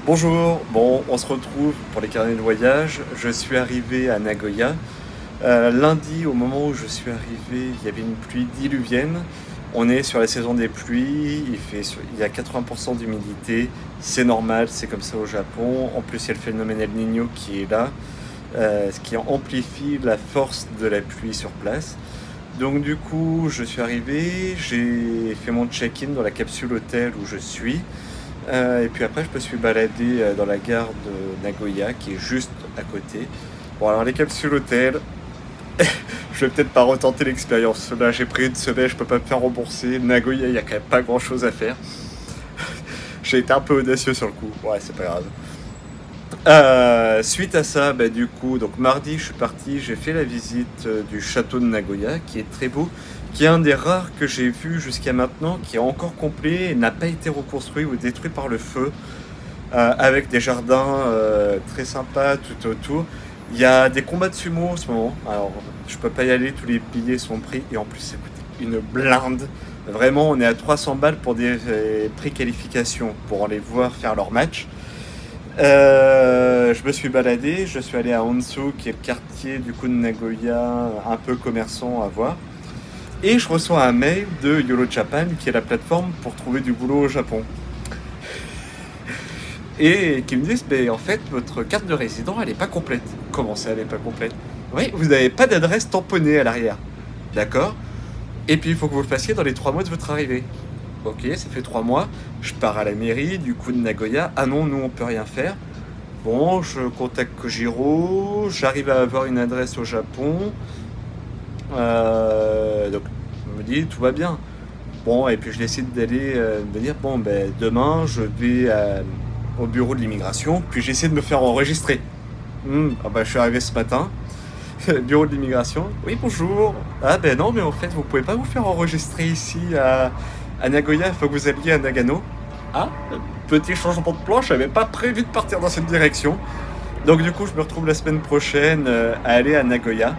Bonjour, bon, on se retrouve pour les carnets de voyage. Je suis arrivé à Nagoya. Lundi, au moment où je suis arrivé, il y avait une pluie diluvienne. On est sur la saison des pluies, il y a 80% d'humidité. C'est normal, c'est comme ça au Japon. En plus, il y a le phénomène El Niño qui est là, ce qui amplifie la force de la pluie sur place. Donc du coup, je suis arrivé, j'ai fait mon check-in dans la capsule hôtel où je suis. Et puis après, je me suis baladé dans la gare de Nagoya, qui est juste à côté. Bon, alors les capsules hôtels, je vais peut-être pas retenter l'expérience. Là, j'ai pris une semaine, je peux pas me faire rembourser. Nagoya, il y a quand même pas grand-chose à faire. J'ai été un peu audacieux sur le coup. Ouais, c'est pas grave. Suite à ça, bah, du coup, donc mardi, je suis parti, j'ai fait la visite du château de Nagoya, qui est très beau, qui est un des rares que j'ai vu jusqu'à maintenant, qui est encore complet et n'a pas été reconstruit ou détruit par le feu, avec des jardins très sympas tout autour. Il y a des combats de sumo en ce moment, alors je peux pas y aller, tous les billets sont pris et en plus ça coûte une blinde. Vraiment, on est à 300 balles pour des pré-qualifications, pour aller voir faire leur match. Je me suis baladé, je suis allé à Onsu, qui est le quartier du coup de Nagoya, un peu commerçant à voir. Et je reçois un mail de YOLO Japan, qui est la plateforme pour trouver du boulot au Japon. Et qui me disent, mais en fait, votre carte de résident, elle n'est pas complète. Comment ça, elle n'est pas complète? Oui, vous n'avez pas d'adresse tamponnée à l'arrière. D'accord. Et puis, il faut que vous le fassiez dans les 3 mois de votre arrivée. Ok, ça fait 3 mois. Je pars à la mairie du coup de Nagoya. Ah non, nous, on peut rien faire. Bon, je contacte Kojiro. J'arrive à avoir une adresse au Japon. Donc, je me dis, tout va bien. Bon, et puis je décide d'aller me dire, bon, ben, demain, je vais au bureau de l'immigration, puis j'essaie de me faire enregistrer. Ah ben, je suis arrivé ce matin, bureau de l'immigration. Oui, bonjour. Ah ben non, mais en fait, vous pouvez pas vous faire enregistrer ici à Nagoya, il faut que vous alliez à Nagano. Ah, petit changement de plan, je n'avais pas prévu de partir dans cette direction. Donc du coup, je me retrouve la semaine prochaine à aller à Nagoya.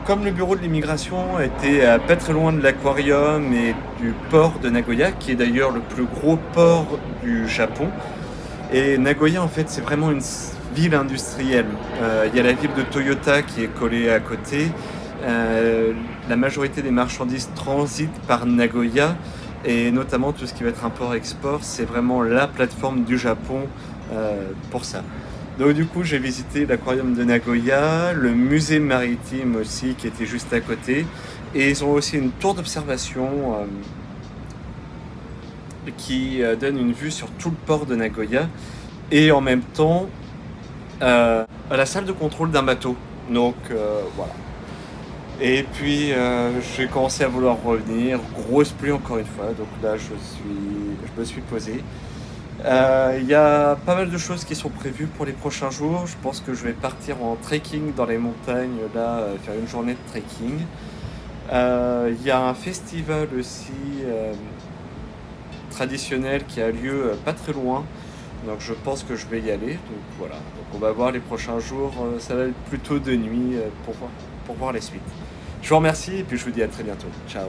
Comme le bureau de l'immigration était pas très loin de l'aquarium et du port de Nagoya, qui est d'ailleurs le plus gros port du Japon. Et Nagoya, en fait, c'est vraiment une ville industrielle. Il y a la ville de Toyota qui est collée à côté. La majorité des marchandises transitent par Nagoya, et notamment tout ce qui va être import-export, c'est vraiment la plateforme du Japon pour ça. Donc du coup, j'ai visité l'aquarium de Nagoya, le musée maritime aussi qui était juste à côté, et ils ont aussi une tour d'observation qui donne une vue sur tout le port de Nagoya, et en même temps à la salle de contrôle d'un bateau. Donc voilà. Et puis j'ai commencé à vouloir revenir, grosse pluie encore une fois, donc là je me suis posé. Il y a pas mal de choses qui sont prévues pour les prochains jours. Je pense que je vais partir en trekking dans les montagnes, là, faire une journée de trekking. Il y a un festival aussi traditionnel qui a lieu pas très loin, donc je pense que je vais y aller. Donc voilà, donc on va voir les prochains jours, ça va être plutôt de nuit pour voir les suites. Je vous remercie et puis je vous dis à très bientôt. Ciao.